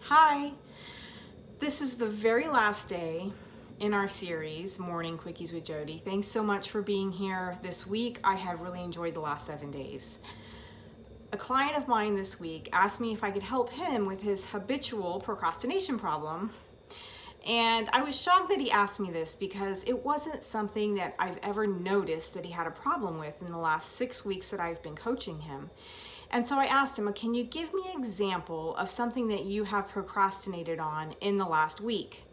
Hi, this is the very last day in our series, Morning Quickies with Jody. Thanks so much for being here this week. I have really enjoyed the last 7 days. A client of mine this week asked me if I could help him with his habitual procrastination problem. And I was shocked that he asked me this because it wasn't something that I've ever noticed that he had a problem with in the last 6 weeks that I've been coaching him. And so I asked him, can you give me an example of something that you have procrastinated on in the last week?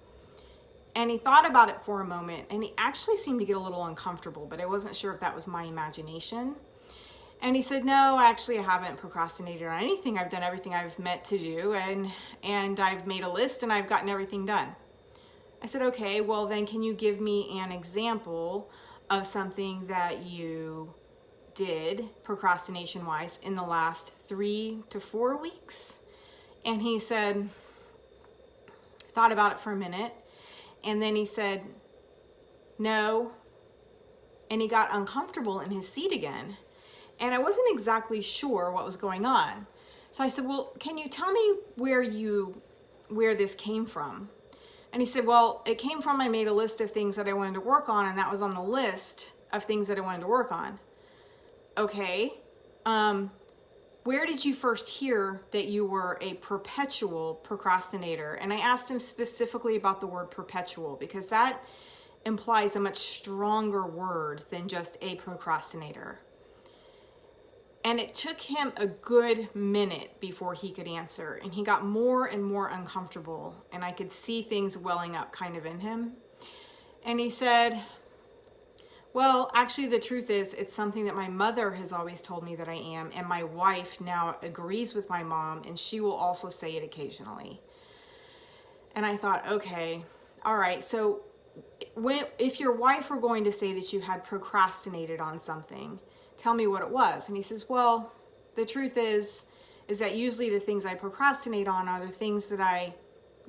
And he thought about it for a moment, and he actually seemed to get a little uncomfortable, but I wasn't sure if that was my imagination. And he said, no, actually I haven't procrastinated on anything. I've done everything I've meant to do, and I've made a list and I've gotten everything done. I said, okay, well then can you give me an example of something that you did procrastination wise in the last 3 to 4 weeks? And he said, thought about it for a minute, and then he said, no, and he got uncomfortable in his seat again. And I wasn't exactly sure what was going on. So I said, well, can you tell me where this came from? And he said, well, it came from, I made a list of things that I wanted to work on, and that was on the list of things that I wanted to work on. Okay, where did you first hear that you were a perpetual procrastinator? And I asked him specifically about the word perpetual because that implies a much stronger word than just a procrastinator. And it took him a good minute before he could answer, and he got more and more uncomfortable, and I could see things welling up kind of in him. And he said, well, actually the truth is it's something that my mother has always told me that I am, and my wife now agrees with my mom, and she will also say it occasionally. And I thought, okay, all right, so if your wife were going to say that you had procrastinated on something, tell me what it was. And he says, well, the truth is that usually the things I procrastinate on are the things that I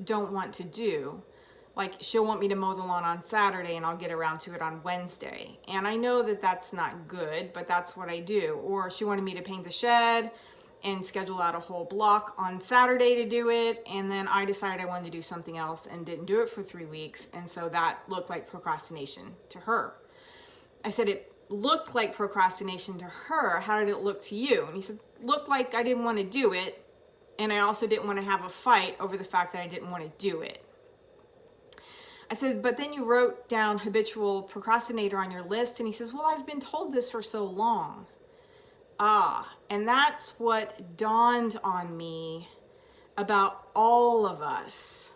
don't want to do. Like she'll want me to mow the lawn on Saturday and I'll get around to it on Wednesday. And I know that that's not good, but that's what I do. Or she wanted me to paint the shed and schedule out a whole block on Saturday to do it. And then I decided I wanted to do something else and didn't do it for 3 weeks. And so that looked like procrastination to her. I said, it looked like procrastination to her. How did it look to you? And he said, looked like I didn't want to do it. And I also didn't want to have a fight over the fact that I didn't want to do it. I said, but then you wrote down habitual procrastinator on your list. And he says, well, I've been told this for so long. And that's what dawned on me about all of us.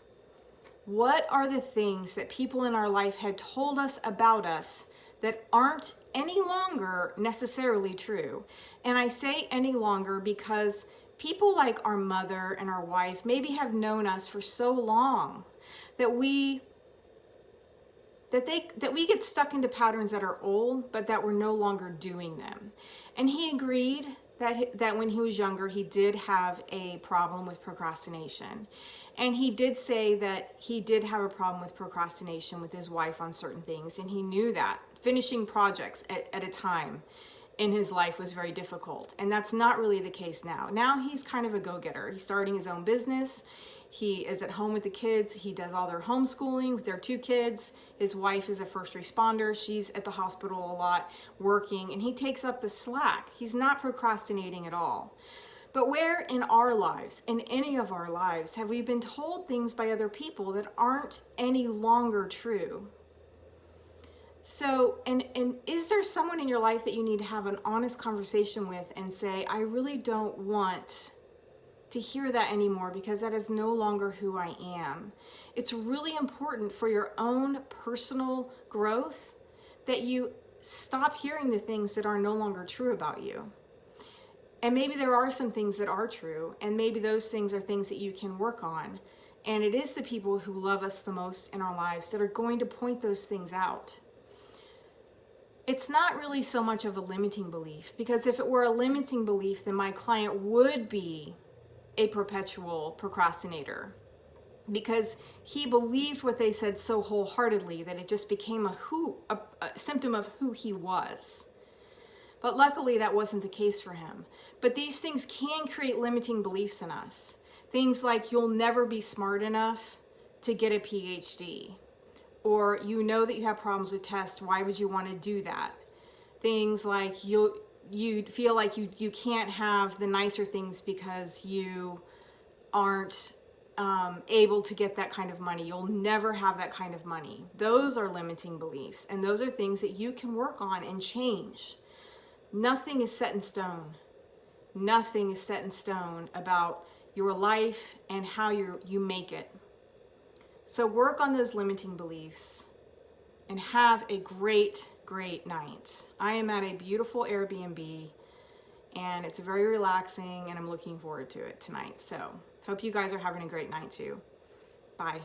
What are the things that people in our life had told us about us that aren't any longer necessarily true? And I say any longer because people like our mother and our wife maybe have known us for so long that we get stuck into patterns that are old, but that we're no longer doing them. And he agreed that when he was younger, he did have a problem with procrastination. And he did say that he did have a problem with procrastination with his wife on certain things. And he knew that finishing projects at a time in his life was very difficult. And that's not really the case now. Now he's kind of a go-getter. He's starting his own business. He is at home with the kids. He does all their homeschooling with their 2 kids. His wife is a first responder. She's at the hospital a lot working, and he takes up the slack. He's not procrastinating at all. But where in our lives, in any of our lives, have we been told things by other people that aren't any longer true? So, and is there someone in your life that you need to have an honest conversation with and say, I really don't want to hear that anymore because that is no longer who I am. It's really important for your own personal growth that you stop hearing the things that are no longer true about you. And maybe there are some things that are true, and maybe those things are things that you can work on. And it is the people who love us the most in our lives that are going to point those things out. It's not really so much of a limiting belief, because if it were a limiting belief, then my client would be a perpetual procrastinator, because he believed what they said so wholeheartedly that it just became a symptom of who he was. But luckily that wasn't the case for him. But these things can create limiting beliefs in us. Things like you'll never be smart enough to get a PhD, or you know that you have problems with tests, why would you want to do that? Things like you feel like you can't have the nicer things because you aren't able to get that kind of money. You'll never have that kind of money. Those are limiting beliefs, and those are things that you can work on and change. Nothing is set in stone. Nothing is set in stone about your life and how you make it. So work on those limiting beliefs and have a great, great night. I am at a beautiful Airbnb and it's very relaxing and I'm looking forward to it tonight. So hope you guys are having a great night too. Bye.